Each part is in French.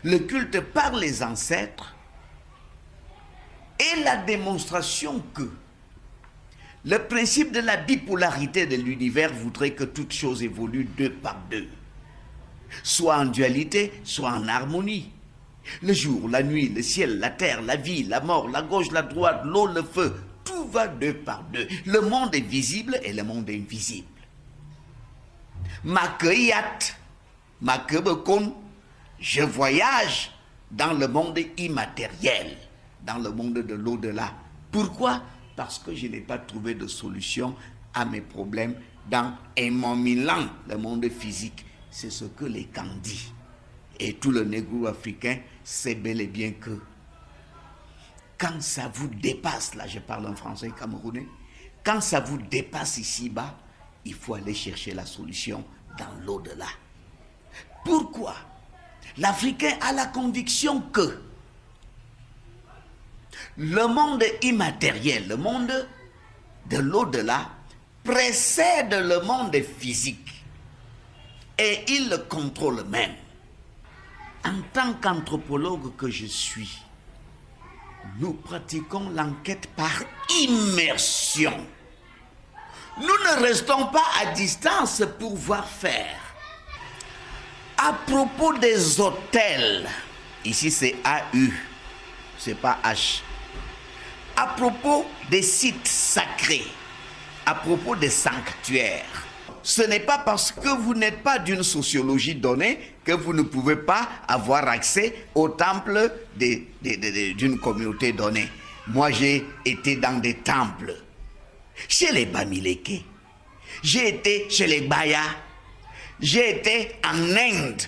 Le culte par les ancêtres est la démonstration que le principe de la bipolarité de l'univers voudrait que toute chose évolue deux par deux, soit en dualité, soit en harmonie. Le jour, la nuit, le ciel, la terre, la vie, la mort, la gauche, la droite, l'eau, le feu, tout va deux par deux. Le monde est visible et le monde est invisible. Makeyat, makebekon, je voyage dans le monde immatériel, dans le monde de l'au-delà. Pourquoi? Parce que je n'ai pas trouvé de solution à mes problèmes dans un Milan, le monde physique. C'est ce que les camps disent. Et tout le négro africain sait bel et bien que quand ça vous dépasse, là je parle en français camerounais, quand ça vous dépasse ici-bas, il faut aller chercher la solution dans l'au-delà. Pourquoi? L'Africain a la conviction que le monde immatériel, le monde de l'au-delà, précède le monde physique et il le contrôle même. En tant qu'anthropologue que je suis, nous pratiquons l'enquête par immersion. Nous ne restons pas à distance pour voir faire. À propos des hôtels, ici c'est AU, c'est pas H. À propos des sites sacrés, à propos des sanctuaires, ce n'est pas parce que vous n'êtes pas d'une sociologie donnée que vous ne pouvez pas avoir accès au temple d'une communauté donnée. Moi, j'ai été dans des temples, chez les Bamileke, j'ai été chez les Baya, j'ai été en Inde,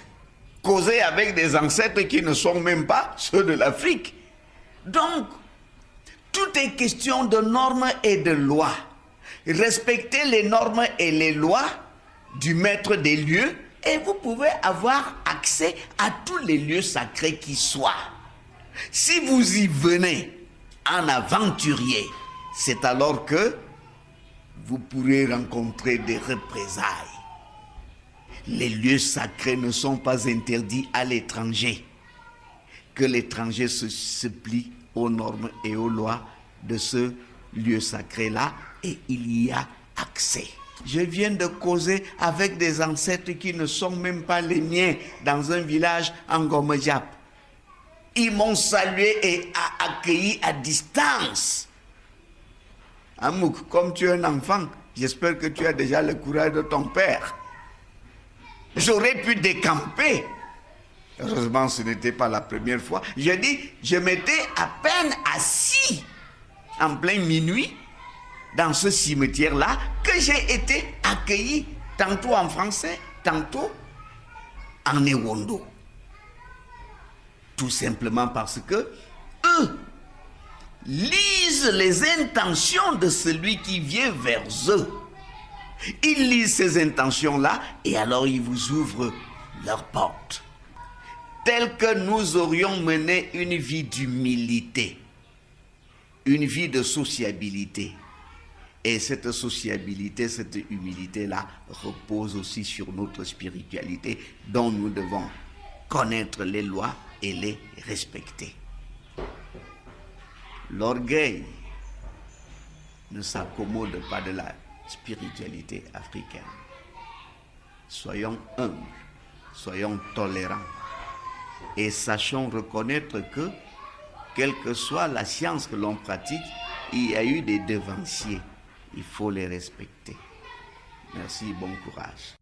causé avec des ancêtres qui ne sont même pas ceux de l'Afrique. Donc, tout est question de normes et de lois. Respectez les normes et les lois du maître des lieux et vous pouvez avoir accès à tous les lieux sacrés qui soient. Si vous y venez en aventurier, c'est alors que vous pourrez rencontrer des représailles. Les lieux sacrés ne sont pas interdits à l'étranger. Que l'étranger se plie aux normes et aux lois de ce lieu sacré-là et il y a accès. Je viens de causer avec des ancêtres qui ne sont même pas les miens dans un village en Gomejap. Ils m'ont salué et accueilli à distance. Amouk, comme tu es un enfant, j'espère que tu as déjà le courage de ton père. J'aurais pu décamper. Heureusement, ce n'était pas la première fois. Je dis, je m'étais à peine assis en plein minuit dans ce cimetière-là que j'ai été accueilli tantôt en français, tantôt en Ewondo. Tout simplement parce que eux lisent les intentions de celui qui vient vers eux. Ils lisent ces intentions-là et alors ils vous ouvrent leurs portes. Tel que nous aurions mené une vie d'humilité, une vie de sociabilité. Et cette sociabilité, cette humilité-là repose aussi sur notre spiritualité dont nous devons connaître les lois et les respecter. L'orgueil ne s'accommode pas de la spiritualité africaine. Soyons humbles, soyons tolérants et sachons reconnaître que, quelle que soit la science que l'on pratique, il y a eu des devanciers. Il faut les respecter. Merci, bon courage.